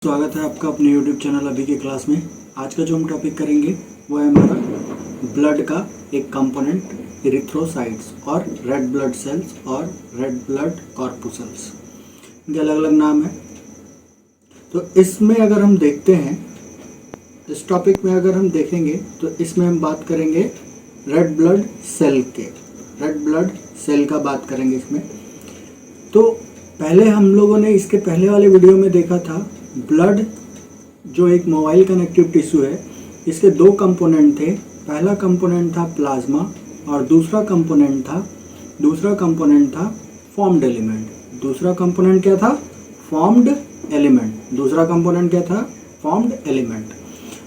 स्वागत है आपका अपने YouTube चैनल अभी के क्लास में। आज का जो हम टॉपिक करेंगे वो है हमारा ब्लड का एक कंपोनेंट इरिथ्रोसाइट्स और रेड ब्लड सेल्स और रेड ब्लड कॉर्पुसल्स। इनके अलग अलग नाम है। तो इसमें अगर हम देखते हैं, इस टॉपिक में अगर हम देखेंगे तो इसमें हम बात करेंगे रेड ब्लड सेल के, रेड ब्लड सेल का बात करेंगे इसमें। तो पहले हम लोगों ने इसके पहले वाले वीडियो में देखा था ब्लड जो एक मोबाइल कनेक्टिव टिश्यू है, इसके दो कंपोनेंट थे। पहला कंपोनेंट था प्लाज्मा और दूसरा कंपोनेंट था फॉर्म्ड एलिमेंट। दूसरा कंपोनेंट क्या था? Formed element. दूसरा कंपोनेंट क्या था? Formed element.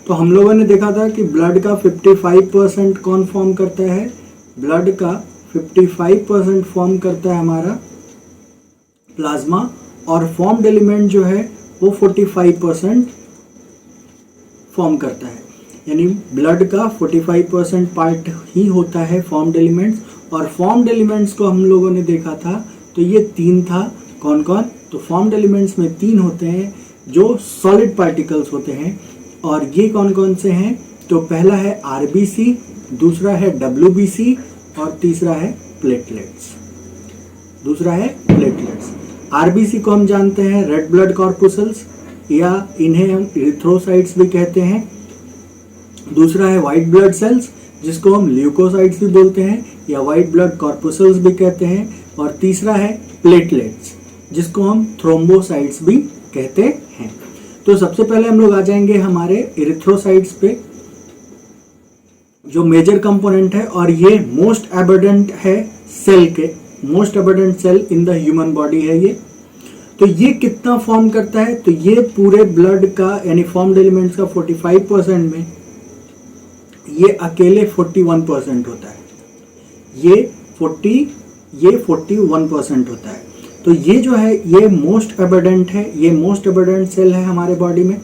तो हम लोगों ने देखा था कि ब्लड का 55% कौन फॉर्म करता है? ब्लड का 55% फॉर्म करता है हमारा प्लाज्मा, और फॉर्म्ड एलिमेंट जो है वो 45% फॉर्म करता है। यानी ब्लड का 45% पार्ट ही होता है फॉर्म्ड एलिमेंट्स। और फॉर्म्ड एलिमेंट्स को हम लोगों ने देखा था तो ये तीन था। कौन कौन? तो फॉर्म्ड एलिमेंट्स में तीन होते हैं जो सॉलिड पार्टिकल्स होते हैं। और ये कौन कौन से हैं? तो पहला है आरबीसी, दूसरा है डब्ल्यूबीसी और तीसरा है प्लेटलेट्स। आरबीसी को हम जानते हैं रेड ब्लड कॉर्पुसल्स, या इन्हें हम इरिथ्रोसाइट्स भी कहते हैं। दूसरा है व्हाइट ब्लड सेल्स जिसको हम ल्यूकोसाइट्स भी बोलते हैं या व्हाइट ब्लड कॉर्पुसल्स भी कहते हैं। और तीसरा है प्लेटलेट्स जिसको हम थ्रोम्बोसाइट्स भी कहते हैं। तो सबसे पहले हम लोग आ जाएंगे हमारे इरिथ्रोसाइट्स पे, जो मेजर कंपोनेंट है और ये मोस्ट एबंडेंट है सेल के, most abundant cell in the human body है ये। तो ये कितना फॉर्म करता है? तो ये पूरे ब्लड का यानी फॉर्म्ड एलिमेंट्स का 45% में ये अकेले 41% होता है। ये 41% होता है। तो ये जो है ये मोस्ट एबंडेंट है, ये मोस्ट एबंडेंट सेल है हमारे बॉडी में।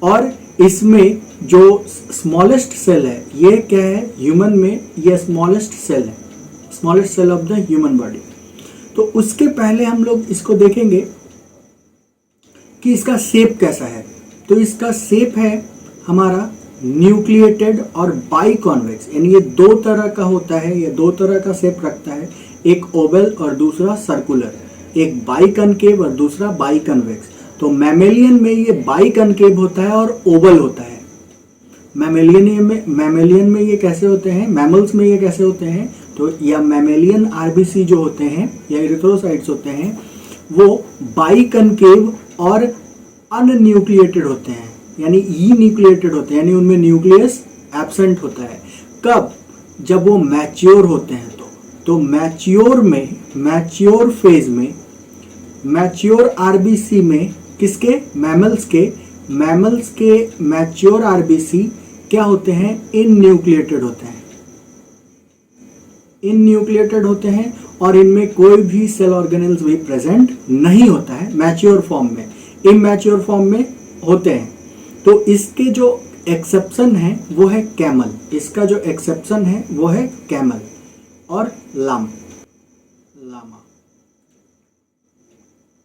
और इसमें जो स्मॉलेस्ट सेल है ये क्या है? ह्यूमन में ये स्मॉलेस्ट सेल है, smallest cell of the human body. तो उसके पहले हम लोग इसको देखेंगे कि इसका शेप कैसा है। तो इसका शेप है हमारा न्यूक्लिएटेड और बाइकॉन्वेक्स, यानी ये दो तरह का होता है, ये दो तरह का शेप रखता है, एक ओवल और दूसरा सर्कुलर, एक बाइकनकेव और दूसरा बाइकन्वेक्स। तो मैमेलियन में ये बाइकनकेव होता है और ओवल होता है। मैमेलियन में ये कैसे होते हैं? मैमल्स में ये कैसे होते हैं? तो या मैमेलियन आरबीसी जो होते हैं या इरिथ्रोसाइट्स होते हैं वो बाइकनकेव और अनन्यूक्लिएटेड होते हैं, यानी ई न्यूक्लिएटेड होते हैं, यानी उनमें न्यूक्लियस एब्सेंट होता है। कब? जब वो मैच्योर होते हैं। तो मैच्योर फेज में, मैच्योर आरबीसी में, किसके? मैमल्स के मैच्योर आरबीसी क्या होते हैं? इनन्यूक्लिएटेड होते हैं और इनमें कोई भी सेल ऑर्गेनेल्स भी प्रेजेंट नहीं होता है मैच्योर फॉर्म में, इमैच्योर फॉर्म में होते हैं। तो इसके जो एक्सेप्शन है वो है कैमल, इसका जो एक्सेप्शन है वो है कैमल और लामा।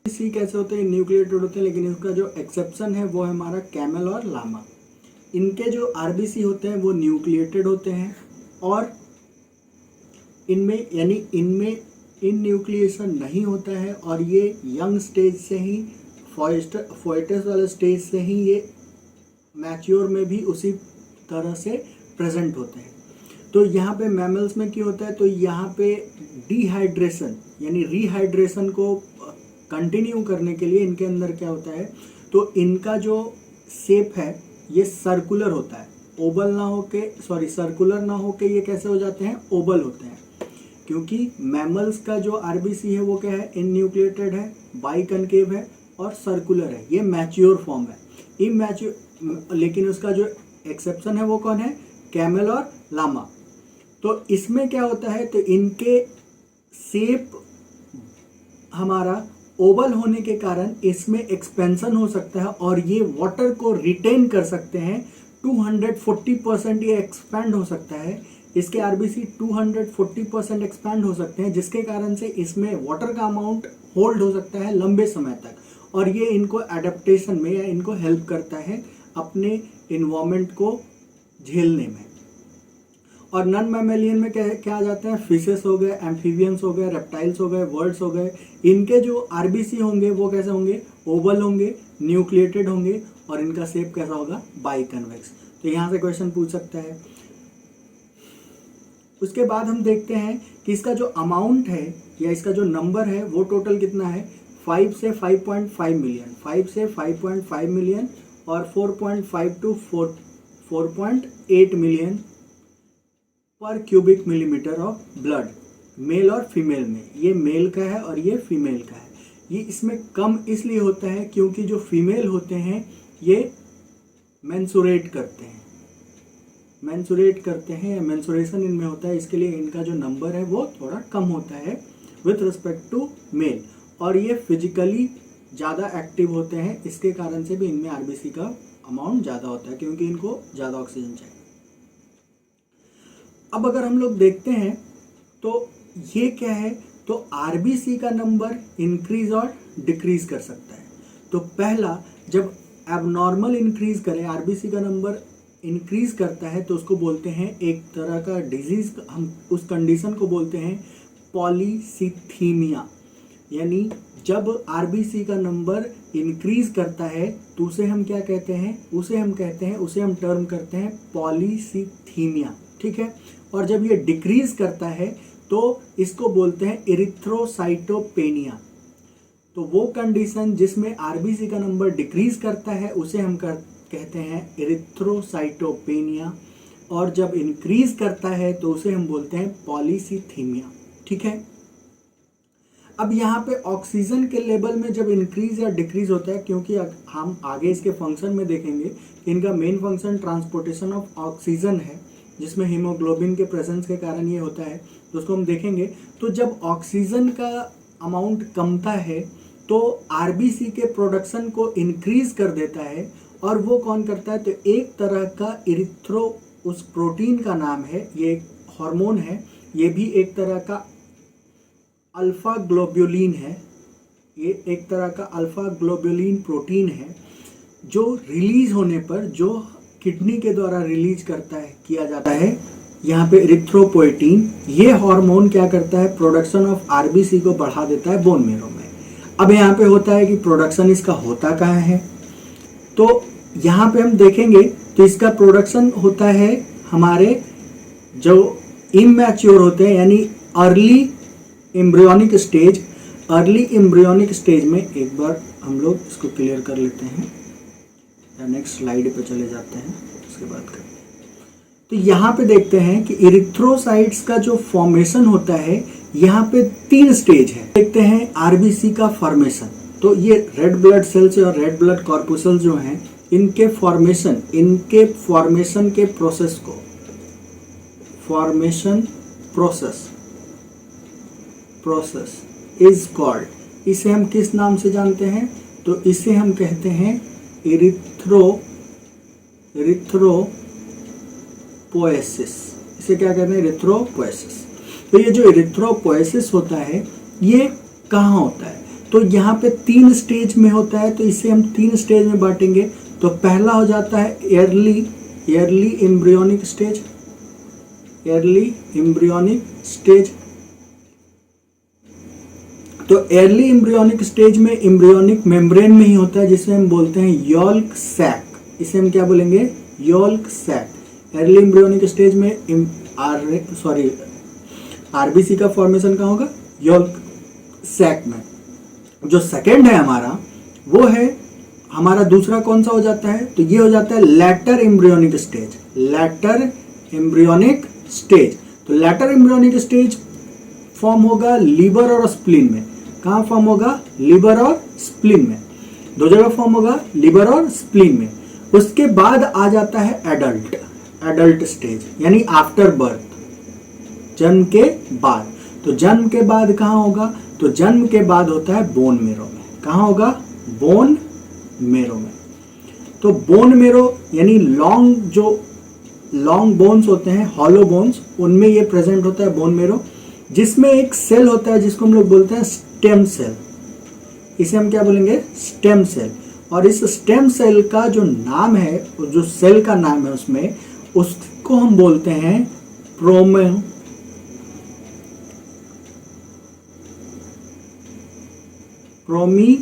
सी कैसे होते हैं? न्यूक्लिएटेड होते हैं, लेकिन इसका जो एक्सेप्शन है वो है हमारा कैमल और लामा। इनके जो आरबीसी होते हैं वो न्यूक्लिएटेड होते हैं और इनमें न्यूक्लिएशन नहीं होता है और ये यंग स्टेज से ही, फोएटस वाले स्टेज से ही ये मैच्योर में भी उसी तरह से प्रेजेंट होते हैं। तो यहाँ पे मैमल्स में क्या होता है? तो यहाँ पे डिहाइड्रेशन यानी रिहाइड्रेशन को कंटिन्यू करने के लिए इनके अंदर क्या होता है? तो इनका जो शेप है ये सर्कुलर होता है, ओवल ना होके, सर्कुलर ना होके ये कैसे हो जाते हैं? ओवल होते हैं। क्योंकि मैमल्स का जो आरबीसी है वो क्या है? इनन्यूक्लिएटेड है, बाइकनकेव है और सर्कुलर है, ये मैच्योर फॉर्म है। इमैच्योर, लेकिन उसका जो एक्सेप्शन है वो कौन है? कैमल और लामा। तो इसमें क्या होता है? तो इनके शेप हमारा ओवल होने के कारण इसमें एक्सपेंशन हो सकता है और ये वाटर को रिटेन कर सकते हैं। 240% ये एक्सपैंड हो सकता है, इसके आरबीसी 240% एक्सपैंड हो सकते हैं, जिसके कारण से इसमें वाटर का अमाउंट होल्ड हो सकता है लंबे समय तक। और ये इनको एडेप्टेशन में या इनको हेल्प करता है अपने इन्वायरमेंट को झेलने में। और नॉन मैमेलियन में क्या आ जाते हैं, फिशेस हो गए, एम्फीबियंस हो गए, रेप्टाइल्स हो गए, बर्ड्स हो गए। इनके जो आरबीसी होंगे वो कैसे होंगे, ओवल होंगे, न्यूक्लिएटेड होंगे और इनका शेप कैसा होगा, बाइकन्वेक्स। तो यहाँ से क्वेश्चन पूछ सकता है। उसके बाद हम देखते हैं कि इसका जो अमाउंट है या इसका जो नंबर है वो टोटल कितना है, 5 से 5.5 मिलियन, 5 से 5.5 मिलियन और 4.5 to 4.8 million per cubic millimetre of blood, male और फीमेल में। ये मेल का है और ये फीमेल का है। ये इसमें कम इसलिए होता है क्योंकि जो फीमेल होते हैं ये मेंसुरेट करते हैं, या मेंसुरेशन इनमें होता है, इसके लिए इनका जो नंबर है वो थोड़ा कम होता है विथ रिस्पेक्ट टू मेल। और ये फिजिकली ज़्यादा एक्टिव होते हैं, इसके कारण से भी इनमें आरबीसी का अमाउंट ज़्यादा होता है क्योंकि इनको ज़्यादा ऑक्सीजन चाहिए। अब अगर हम लोग देखते हैं तो ये क्या है, तो आरबीसी का नंबर इंक्रीज और डिक्रीज कर सकता है। तो पहला, जब एबनॉर्मल इंक्रीज करे, आरबीसी का नंबर इंक्रीज करता है तो उसको बोलते हैं एक तरह का डिजीज, हम उस कंडीशन को बोलते हैं पॉलीसीथीमिया। यानी जब आरबीसी का नंबर इंक्रीज करता है तो उसे हम क्या कहते हैं, उसे हम टर्म करते हैं पॉलीसीथीमिया, ठीक है। और जब ये डिक्रीज करता है तो इसको बोलते हैं इरिथ्रोसाइटोपेनिया। तो वो कंडीशन जिसमें आरबीसी का नंबर डिक्रीज करता है उसे हम कहते हैं इरिथ्रोसाइटोपेनिया, और जब इंक्रीज करता है तो उसे हम बोलते हैं पॉलीसीथीमिया, ठीक है। अब यहाँ पे ऑक्सीजन के लेवल में जब इंक्रीज या डिक्रीज होता है, क्योंकि हम आगे इसके फंक्शन में देखेंगे कि इनका main function transportation of oxygen है, जिसमें हीमोग्लोबिन के प्रेजेंस के कारण ये होता है, तो उसको हम देखेंगे। तो जब ऑक्सीजन का अमाउंट कमता है तो आरबीसी के प्रोडक्शन को इंक्रीज कर देता है, और वो कौन करता है, तो एक तरह का उस प्रोटीन का नाम है, ये एक हार्मोन है, ये भी एक तरह का अल्फा ग्लोब्युलिन है, ये एक तरह का अल्फा ग्लोब्युलिन प्रोटीन है, जो रिलीज होने पर, जो किडनी के द्वारा रिलीज किया जाता है, यहाँ पे इरिथ्रोपोएटिन, ये हार्मोन क्या करता है, प्रोडक्शन ऑफ आरबीसी को बढ़ा देता है बोन मेरो में। अब यहाँ पे होता है कि प्रोडक्शन इसका होता कहाँ है, तो यहाँ पे हम देखेंगे तो इसका प्रोडक्शन होता है हमारे जो इमैच्योर होते हैं, यानी अर्ली एम्ब्रियोनिक स्टेज में। एक बार हम लोग इसको क्लियर कर लेते हैं या नेक्स्ट स्लाइड पे चले जाते हैं, उसके बाद करें। तो यहाँ पे देखते हैं कि इरिथ्रोसाइट्स का जो फॉर्मेशन होता है, यहाँ पे 3 स्टेज है। देखते हैं आरबीसी का फॉर्मेशन। तो ये रेड ब्लड सेल्स और रेड ब्लड कॉर्पुसल जो हैं, इनके फॉर्मेशन के प्रोसेस को फॉर्मेशन प्रोसेस इज कॉल्ड, इसे हम किस नाम से जानते हैं, तो इसे हम कहते हैं इरिथ्रोपोएसिस। इसे क्या कहते हैं, इरिथ्रोपोएसिस। तो ये जो इरिथ्रोपोएसिस होता है ये कहाँ होता है, तो यहाँ पे 3 स्टेज में होता है। तो इसे हम 3 स्टेज में बांटेंगे। तो पहला हो जाता है एर्ली एम्ब्रियोनिक स्टेज। तो अर्ली एम्ब्रियोनिक स्टेज में एम्ब्रियोनिक मेम्ब्रेन में ही होता है, जिसे हम बोलते हैं यॉल्क सैक। इसे हम क्या बोलेंगे, यॉल्क सैक। अर्ली एम्ब्रियोनिक स्टेज में आरबीसी का फॉर्मेशन कहाँ होगा, यॉल्क सैक में। जो सेकंड है हमारा, वो है हमारा दूसरा कौन सा हो जाता है, तो ये हो जाता है लैटर एम्ब्रियोनिक स्टेज। तो लैटर एम्ब्रियोनिक स्टेज फॉर्म होगा लीवर और स्प्लीन में। कहाँ फॉर्म होगा, लीवर और स्प्लीन में, 2 जगह फॉर्म होगा, लीवर और स्प्लीन में। उसके बाद आ जाता है एडल्ट स्टेज, यानी आफ्टर बर्थ, जन्म के बाद। तो जन्म के बाद कहाँ होगा, तो जन्म के बाद होता है बोन मेरो में। कहाँ होगा, बोन मेरो में। तो बोन मेरो यानी लॉन्ग बोन्स होते हैं, हॉलो बोन्स, उनमें ये प्रेजेंट होता है बोन मेरो, जिसमें एक सेल होता है जिसको हम लोग बोलते हैं स्टेम सेल। इसे हम क्या बोलेंगे, स्टेम सेल। और इस स्टेम सेल का जो नाम है, जो सेल का नाम है उसमें, उसको हम बोलते हैं प्रोमीगैलोब्लास्ट।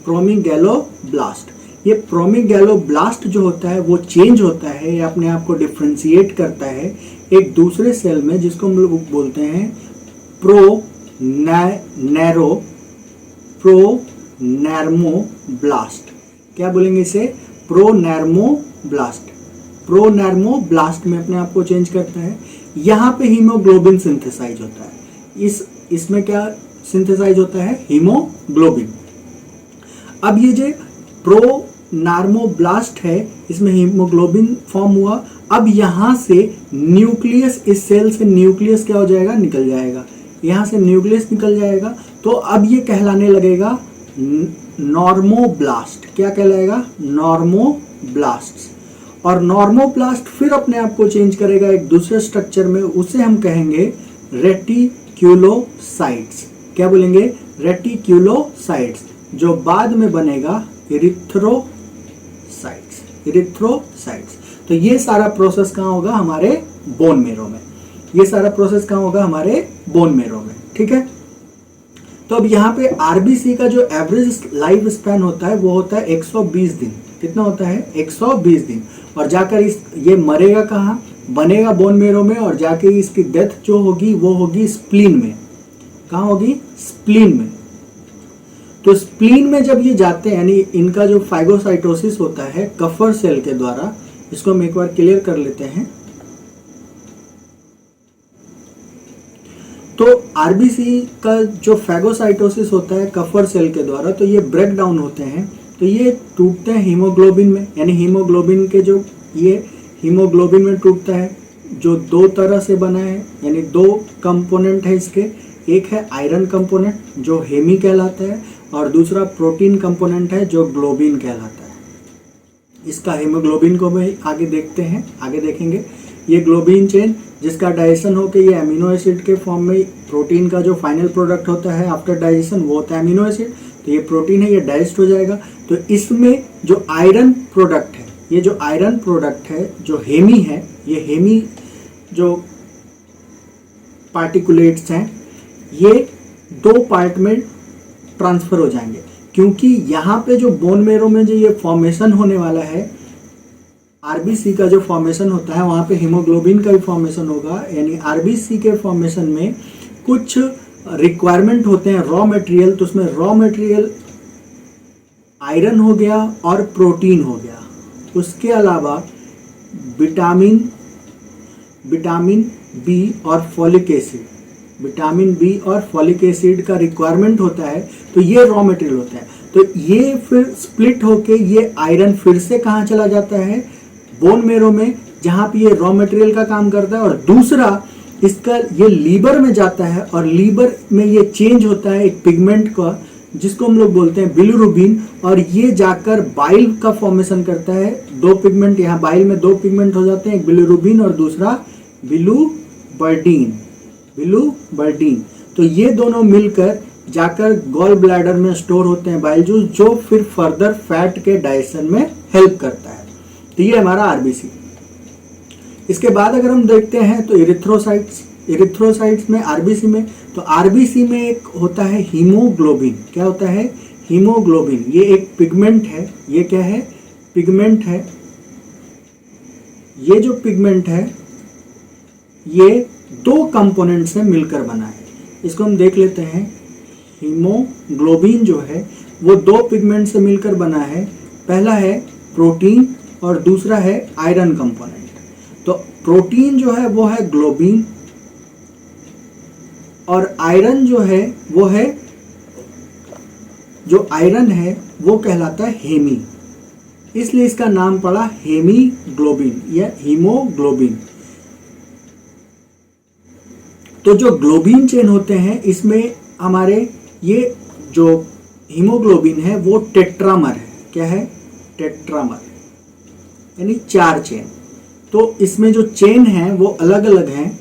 प्रोमीगैलोब्लास्ट, ये प्रोमीगैलोब्लास्ट जो होता है वो चेंज होता है, ये अपने आप को डिफ्रेंशिएट करता है एक दूसरे सेल में, जिसको हम लोग बोलते हैं प्रोनर्मोब्लास्ट। क्या बोलेंगे इसे, प्रोनर्मोब्लास्ट। प्रोनर्मोब्लास्ट में अपने आप को चेंज करता है। यहाँ पे हीमोग्लोबिन सिंथेसाइज होता है, इसमें क्या सिंथेसाइज होता है, हीमोग्लोबिन। अब ये जो प्रोनर्मोब्लास्ट है, इसमें हीमोग्लोबिन फॉर्म हुआ। अब यहाँ से न्यूक्लियस, इस सेल से न्यूक्लियस क्या हो जाएगा, निकल जाएगा। यहाँ से न्यूक्लियस निकल जाएगा, तो अब ये कहलाने लगेगा नॉर्मोब्लास्ट। क्या कहलाएगा, नॉर्मोब्लास्ट। और नॉर्मोब्लास्ट फिर अपने आप को चेंज करेगा एक दूसरे स्ट्रक्चर में, उसे हम कहेंगे रेटिक्यूलोसाइट्स। क्या बोलेंगे, रेटिक्यूलोसाइट्स, जो बाद में बनेगा इरिथ्रोसाइट्स। इरिथ्रोसाइट्स। तो ये सारा प्रोसेस कहाँ होगा, हमारे बोन मेरो में। ये सारा प्रोसेस कहाँ होगा, हमारे बोन मेरो में। ठीक है, तो अब यहाँ पे आरबीसी का जो एवरेज लाइफ स्पैन होता है वो होता है 120 दिन। कितना होता है, 120 दिन। और जाकर ये मरेगा कहाँ, बनेगा बोन मेरो में, और जाके इसकी डेथ जो होगी वो होगी स्प्लीन में। कहाँ होगी, स्प्लीन में। तो स्प्लीन में जब ये जाते हैं, यानी इनका जो फाइगोसाइटोसिस होता है कफर सेल के द्वारा, इसको हम एक बार क्लियर कर लेते हैं। तो आरबीसी का जो फैगोसाइटोसिस होता है कफर सेल के द्वारा, तो ये ब्रेक डाउन होते हैं, तो ये टूटते हैं हीमोग्लोबिन में। यानी हीमोग्लोबिन के जो, ये हीमोग्लोबिन में टूटता है, जो दो तरह से बना है, यानी दो कंपोनेंट है इसके। एक है आयरन कंपोनेंट जो हेमी कहलाता है, और दूसरा प्रोटीन कंपोनेंट है जो ग्लोबिन कहलाता है। इसका हीमोग्लोबिन को भी आगे देखते हैं, आगे देखेंगे। ये ग्लोबिन चेन जिसका डाइजेशन होकर ये अमीनो एसिड के फॉर्म में, प्रोटीन का जो फाइनल प्रोडक्ट होता है आफ्टर डाइजेशन वो होता है अमीनो एसिड। तो ये प्रोटीन है, ये डाइजेस्ट हो जाएगा। तो इसमें जो आयरन प्रोडक्ट है, ये जो आयरन प्रोडक्ट है जो हेमी है, ये हेमी जो पार्टिकुलेट्स हैं, ये दो पार्ट में ट्रांसफर हो जाएंगे। क्योंकि यहाँ पे जो बोन मेरो में जो ये फॉर्मेशन होने वाला है, आरबीसी का जो फॉर्मेशन होता है, वहाँ पे हीमोग्लोबिन का भी फॉर्मेशन होगा। यानी आरबीसी के फॉर्मेशन में कुछ रिक्वायरमेंट होते हैं रॉ मटेरियल, तो उसमें रॉ मटेरियल आयरन हो गया और प्रोटीन हो गया। उसके अलावा विटामिन बी और फॉलिक एसिड, विटामिन बी और फॉलिक एसिड का रिक्वायरमेंट होता है, तो ये रॉ मटेरियल होता है। तो ये फिर स्प्लिट होके ये आयरन फिर से कहाँ चला जाता है, बोन मेरो में, जहाँ पे ये रॉ मटेरियल का काम करता है। और दूसरा इसका ये लीवर में जाता है, और लीवर में ये चेंज होता है एक पिगमेंट का, जिसको हम लोग बोलते हैं बिलिरुबिन, और ये जाकर बाइल का फॉर्मेशन करता है। दो पिगमेंट, यहाँ बाइल में दो पिगमेंट हो जाते हैं, एक बिलिरुबिन और दूसरा बिलुबर्डिन। तो ये दोनों मिलकर जाकर गॉल ब्लैडर में स्टोर होते हैं बाइल जूस, जो फिर फर्दर फैट के डाइजेशन में हेल्प करता है। तो ये हमारा आरबीसी। इसके बाद अगर हम देखते हैं तो इरिथ्रोसाइट्स में, आरबीसी में, तो आरबीसी में एक होता है हीमोग्लोबिन। क्या होता है, हीमोग्लोबिन। ये एक पिगमेंट है। ये क्या है, पिगमेंट है। ये जो पिगमेंट है ये दो कंपोनेंट से मिलकर बना है। इसको हम देख लेते हैं। हीमोग्लोबिन जो है वो दो पिगमेंट से मिलकर बना है। पहला है प्रोटीन और दूसरा है आयरन कंपोनेंट। तो प्रोटीन जो है वो है ग्लोबिन, और आयरन जो है वो है, जो आयरन है वो कहलाता है हेमी, इसलिए इसका नाम पड़ा हेमीग्लोबिन या हीमोग्लोबिन। तो जो ग्लोबिन चेन होते हैं इसमें हमारे ये जो हीमोग्लोबिन है वो टेट्रामर है। क्या है, टेट्रामर, यानी 4 चेन। तो इसमें जो चेन है वो अलग अलग हैं।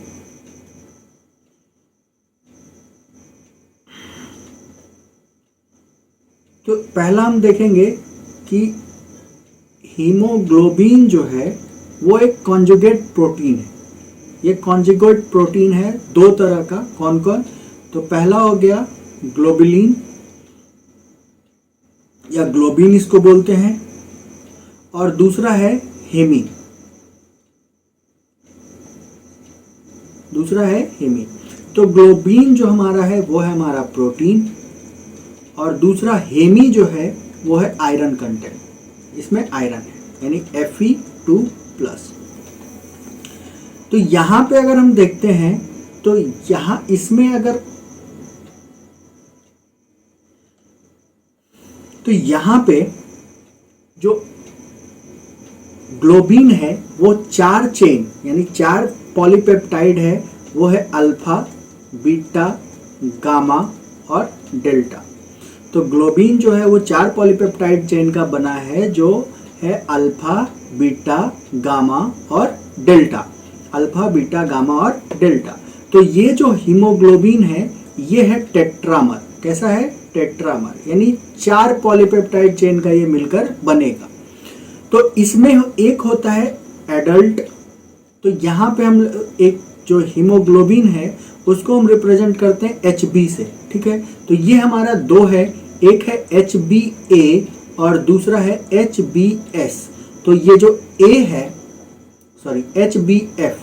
तो पहला हम देखेंगे कि हीमोग्लोबिन जो है वो एक कॉन्जुगेट प्रोटीन है। ये कॉन्जुगेट प्रोटीन है दो तरह का। कौन कौन? तो पहला हो गया ग्लोबुलिन या ग्लोबिन इसको बोलते हैं, और दूसरा है हेमी। तो ग्लोबिन जो हमारा है वो है हमारा प्रोटीन, और दूसरा हेमी जो है वो है आयरन कंटेंट। इसमें आयरन है यानी Fe2+। तो यहां पे अगर हम देखते हैं तो यहां इसमें अगर तो यहां पे जो ग्लोबिन है वो 4 चेन यानी 4 पॉलीपेप्टाइड है, वो है अल्फा, बीटा, गामा और डेल्टा। तो ग्लोबिन जो है वो 4 पॉलीपेप्टाइड चेन का बना है, जो है अल्फा, बीटा, गामा और डेल्टा। अल्फा, बीटा, गामा और डेल्टा। तो ये जो हीमोग्लोबिन है ये है टेट्रामर। कैसा है? टेट्रामर, यानी 4 पॉलीपेप्टाइड चेन का ये मिलकर बनेगा। तो इसमें एक होता है एडल्ट। तो यहाँ पे हम एक जो हीमोग्लोबिन है उसको हम रिप्रेजेंट करते हैं HB से, ठीक है। तो ये हमारा 2 है, एक है HbA और दूसरा है HbS। तो ये जो A है, सॉरी HbF,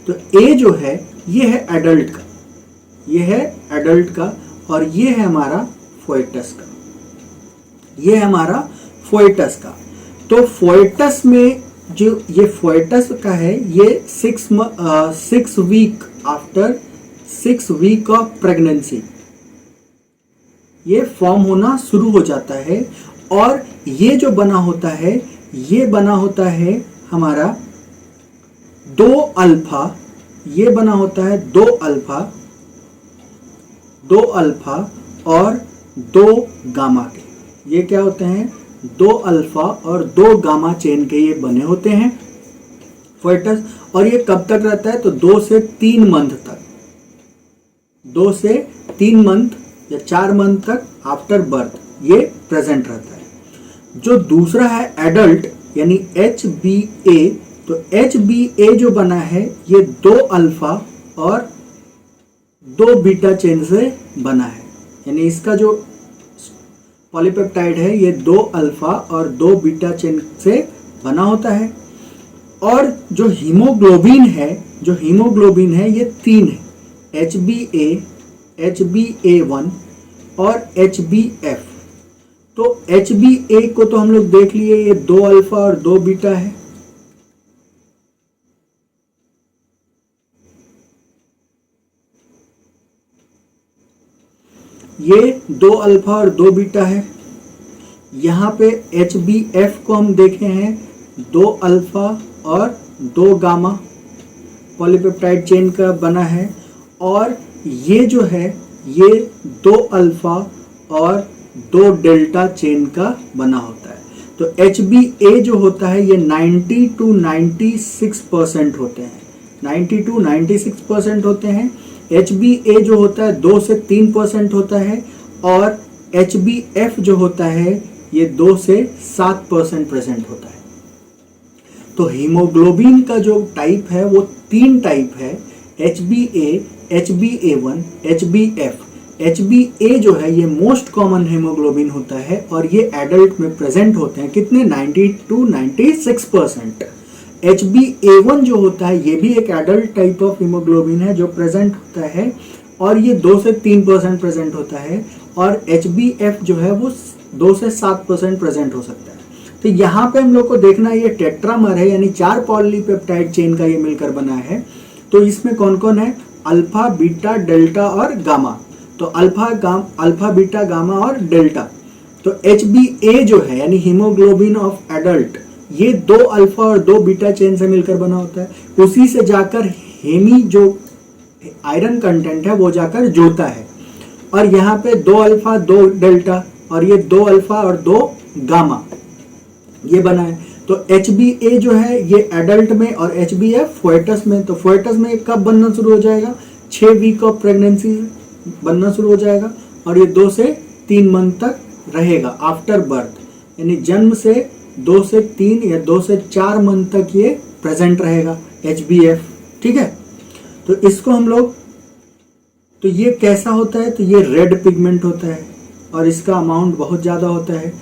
तो A जो है ये है एडल्ट का, ये है एडल्ट का, और ये है हमारा फोएटस का, ये है हमारा फोएटस का। तो फोएटस में जो ये फोएटस का है ये 6 week after 6 week of pregnancy ये फॉर्म होना शुरू हो जाता है, और ये जो बना होता है ये बना होता है हमारा 2 अल्फा, ये बना होता है 2 अल्फा और 2 गामा के। ये क्या होते हैं? 2 अल्फा और 2 गामा चेन के ये बने होते हैं फोएटस। और ये कब तक रहता है? तो 2 से 3 मंथ तक, 2 से 3 मंथ या 4 मंथ तक आफ्टर बर्थ ये प्रेजेंट रहता है। जो दूसरा है एडल्ट यानी HbA, तो HbA जो बना है ये 2 अल्फा और 2 बीटा चेन से बना है, यानी इसका जो पॉलीपेप्टाइड है ये 2 अल्फा और 2 बीटा चेन से बना होता है। और जो हीमोग्लोबिन है ये 3 है, HbA, HbA1 और HbF। तो HbA को तो हम लोग देख लिए, ये 2 अल्फा और 2 बीटा है। ये 2 अल्फा और 2 बीटा है। यहाँ पे HbF को हम देखे हैं 2 अल्फा और 2 गामा पॉलीपेप्टाइड चेन का बना है, और ये जो है ये 2 अल्फा और 2 डेल्टा चेन का बना होता है। तो HbA जो होता है ये 90 to 96% होते हैं, 90 to 96% होते हैं। HbA जो होता है 2 से 3% होता है, और HbF जो होता है ये 2 से 7% प्रेजेंट होता है। तो हीमोग्लोबिन का जो टाइप है वो 3 टाइप है, HbA, HbA1, HbF। HbA जो है ये मोस्ट कॉमन हीमोग्लोबिन होता है, और ये एडल्ट में प्रेजेंट होते हैं कितने? 90 to 96%। HbA1 जो होता है ये भी एक एडल्ट टाइप ऑफ हीमोग्लोबिन है जो प्रेजेंट होता है, और ये 2 से 3% प्रेजेंट होता है, और HbF जो है वो 2 से 7% प्रेजेंट हो सकता है। तो यहाँ पे हम लोग को देखना है ये टेट्रामर है, यानी 4 पॉलीपेप्टाइड चेन का ये मिलकर बना है। तो इसमें कौन कौन है? अल्फा, बीटा, डेल्टा और गामा। तो अल्फा, बीटा, गामा और डेल्टा। तो HbA जो है यानी हीमोग्लोबिन ऑफ एडल्ट, ये 2 अल्फा और 2 बीटा चेन से मिलकर बना होता है। उसी से जाकर हेमी जो आयरन कंटेंट है वो जाकर जुड़ता है, और यहाँ पे 2 अल्फा 2 डेल्टा, और ये 2 अल्फा और 2 गामा ये बना है। तो HbA जो है ये एडल्ट में, और HbF फोएटस में। तो फोएटस में कब बनना शुरू हो जाएगा? 6 वीक ऑफ प्रेगनेंसी बनना शुरू हो जाएगा, और ये 2 से 3 मंथ तक रहेगा आफ्टर बर्थ, यानी जन्म से 2 से 3 या 2 से 4 मंथ तक ये प्रेजेंट रहेगा HbF। ठीक है, तो इसको हम लोग, तो ये कैसा होता है, तो ये रेड पिगमेंट होता है और इसका अमाउंट बहुत ज़्यादा होता है,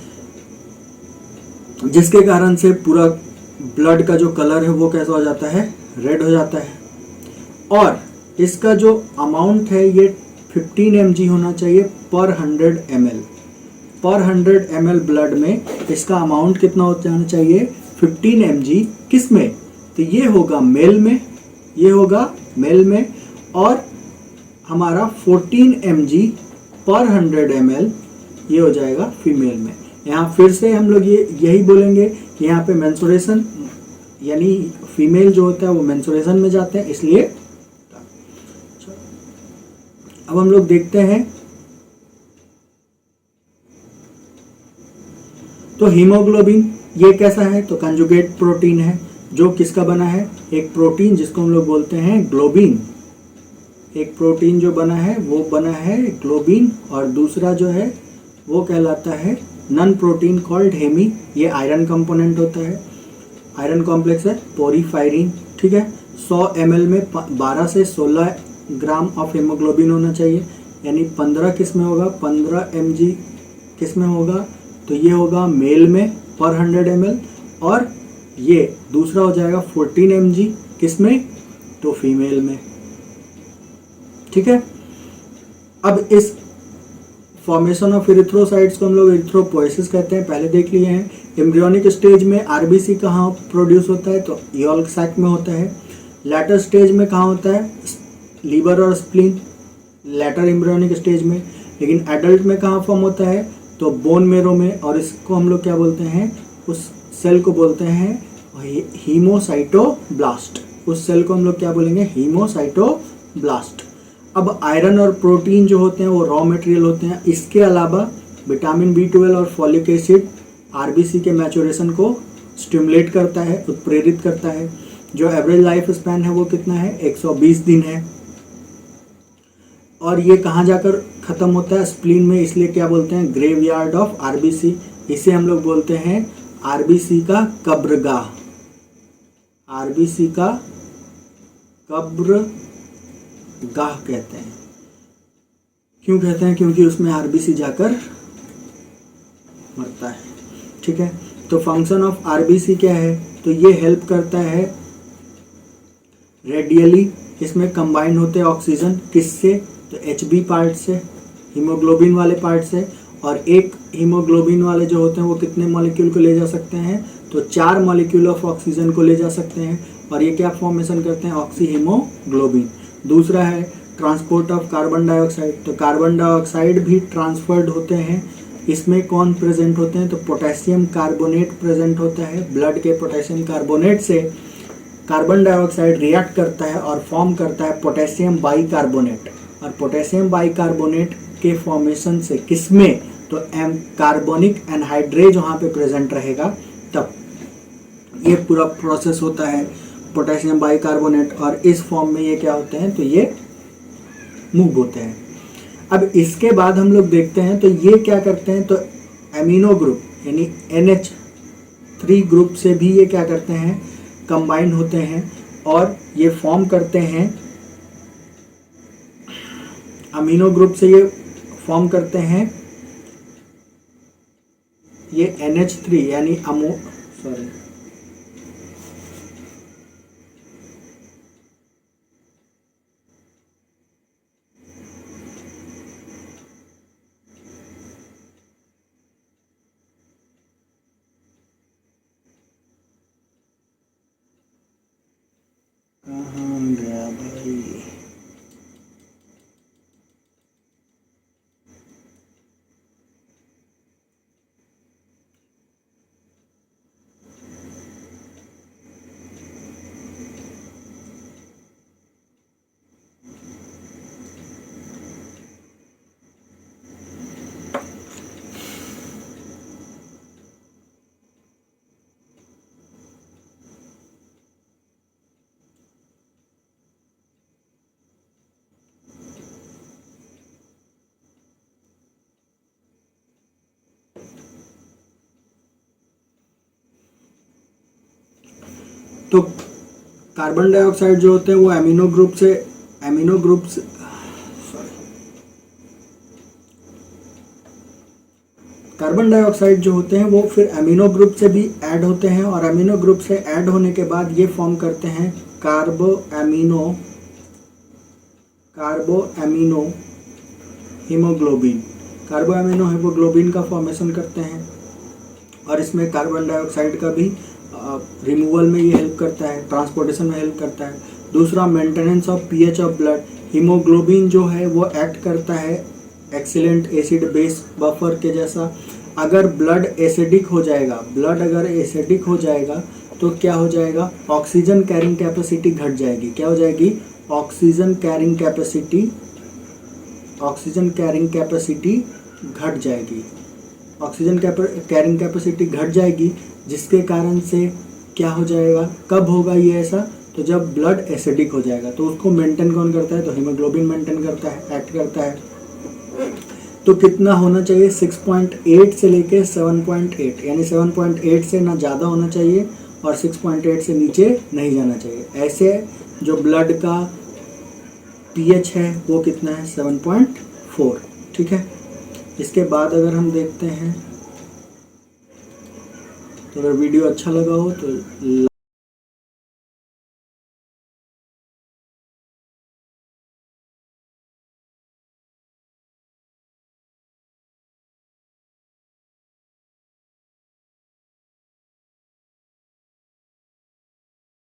जिसके कारण से पूरा ब्लड का जो कलर है वो कैसा हो जाता है, रेड हो जाता है। और इसका जो अमाउंट है ये 15 mg होना चाहिए पर 100 ml। पर 100 ml ब्लड में इसका अमाउंट कितना हो जाना चाहिए, 15 mg। किस में, तो ये होगा मेल में, ये होगा मेल में, और हमारा 14 mg पर 100 ml ये हो जाएगा फीमेल में। यहाँ फिर से हम लोग ये यही बोलेंगे कि यहाँ पे मेंस्ट्रुएशन, यानी फीमेल जो होता है वो मेंस्ट्रुएशन में जाते हैं, इसलिए। अब हम लोग देखते हैं, तो हीमोग्लोबिन ये कैसा है, तो कंजुगेट प्रोटीन है जो किसका बना है, एक प्रोटीन जिसको हम लोग बोलते हैं ग्लोबिन, एक प्रोटीन जो बना है वो बना है ग्लोबिन, और दूसरा जो है वो कहलाता है नन प्रोटीन कॉल्ड हेमी। ये आयरन कंपोनेंट होता है, आयरन कॉम्प्लेक्स है पोरीफायरिन। ठीक है, 100 ml में 12 से 16 ग्राम ऑफ हेमोग्लोबिन होना चाहिए, यानी 15 किस में होगा, 15 mg किस में होगा, तो ये होगा मेल में पर 100 ml, और ये दूसरा हो जाएगा 14 mg किस में, तो फीमेल में। ठीक है, अब इस फॉर्मेशन ऑफ इरिथ्रोसाइट्स को हम लोग इरिथ्रोपोएसिस कहते हैं, पहले देख लिए हैं। एम्ब्रियोनिक स्टेज में आरबीसी कहाँ प्रोड्यूस होता है, तो यॉल्क सैक में होता है। लैटर स्टेज में कहाँ होता है, लीवर और स्प्लीन, लैटर एम्ब्रियोनिक स्टेज में। लेकिन एडल्ट में कहाँ फॉर्म होता है, तो बोन मेरो में, और इसको हम लोग क्या बोलते हैं, उस सेल को बोलते हैं हीमोसाइटोब्लास्ट। उस सेल को हम लोग क्या बोलेंगे, हीमोसाइटोब्लास्ट। अब आयरन और प्रोटीन जो होते हैं वो रॉ मटेरियल होते हैं। इसके अलावा विटामिन B12 और फॉलिक एसिड आरबीसी के मैचुरेशन को स्टिमुलेट करता है, उत्प्रेरित करता है। जो एवरेज लाइफ स्पैन है वो कितना है, 120 दिन है। और ये कहाँ जाकर ख़त्म होता है, स्प्लीन में, इसलिए क्या बोलते हैं, ग्रेवयार्ड ऑफ आरबीसी। इसे हम लोग बोलते हैं आरबीसी का कब्रगाह, आरबीसी का कब्रगाह कहते हैं। क्यों कहते हैं, क्योंकि उसमें आरबीसी जाकर मरता है। ठीक है, तो फंक्शन ऑफ आरबीसी क्या है, तो ये हेल्प करता है रेडियली, इसमें कंबाइन होते हैं ऑक्सीजन किससे, तो HB पार्ट से, हीमोग्लोबिन वाले पार्ट से। और एक हीमोग्लोबिन वाले जो होते हैं वो कितने मॉलिक्यूल को ले जा सकते हैं, तो 4 मॉलिक्यूल ऑफ ऑक्सीजन को ले जा सकते हैं, और ये क्या फॉर्मेशन करते हैं, ऑक्सी हीमोग्लोबिन। दूसरा है ट्रांसपोर्ट ऑफ कार्बन डाइऑक्साइड, तो कार्बन डाइऑक्साइड भी ट्रांसफर्ड होते हैं। इसमें कौन प्रेजेंट होते हैं, तो पोटेशियम कार्बोनेट प्रेजेंट होता है। ब्लड के पोटेशियम कार्बोनेट से कार्बन डाइऑक्साइड रिएक्ट करता है और फॉर्म करता है पोटेशियम बाइकार्बोनेट, और पोटेशियम बाइकार्बोनेट के फॉर्मेशन से किसमें, तो कार्बोनिक एनहाइड्रेज वहाँ पे प्रेजेंट रहेगा, तब ये पूरा प्रोसेस होता है पोटेशियम बाइकार्बोनेट, और इस फॉर्म में ये क्या होते हैं, तो ये मूव होते हैं। अब इसके बाद हम लोग देखते हैं, तो ये क्या करते हैं, तो एमिनो ग्रुप यानी NH3 ग्रुप से भी ये क्या करते हैं, कंबाइन होते हैं, और ये फॉर्म करते हैं, अमीनो ग्रुप से ये फॉर्म करते हैं ये NH3 यानी कहाँ गया भाई, तो कार्बन डाइऑक्साइड जो होते हैं वो एमिनो ग्रुप से कार्बन डाइऑक्साइड जो होते हैं वो फिर एमिनो ग्रुप से भी ऐड होते हैं, और एमिनो ग्रुप से ऐड होने के बाद ये फॉर्म करते हैं कार्बो एमिनो हीमोग्लोबिन। कार्बो एमिनो हीमोग्लोबिन का फॉर्मेशन करते हैं, और इसमें कार्बन डाइऑक्साइड का भी रिमूवल में ये हेल्प करता है, ट्रांसपोर्टेशन में हेल्प करता है। दूसरा, maintenance of pH of blood. Haemoglobin जो है वो एक्ट करता है एक्सीलेंट एसिड बेस बफर के जैसा। अगर ब्लड एसिडिक हो जाएगा तो क्या हो जाएगा, ऑक्सीजन कैरिंग कैपेसिटी घट जाएगी। क्या हो जाएगी, ऑक्सीजन कैरिंग कैपेसिटी घट जाएगी। ऑक्सीजन कैरिंग कैपेसिटी घट जाएगी, जिसके कारण से क्या हो जाएगा, कब होगा ये ऐसा, तो जब ब्लड एसिडिक हो जाएगा। तो उसको मेंटेन कौन करता है, तो हीमोग्लोबिन मेंटेन करता है, एक्ट करता है। तो कितना होना चाहिए, 6.8 से लेके 7.8, यानी 7.8 से ना ज़्यादा होना चाहिए और 6.8 से नीचे नहीं जाना चाहिए। ऐसे जो ब्लड का पीएच है वो कितना है, 7.4। ठीक है। इसके बाद अगर हम देखते हैं, तो अगर वीडियो अच्छा लगा हो तो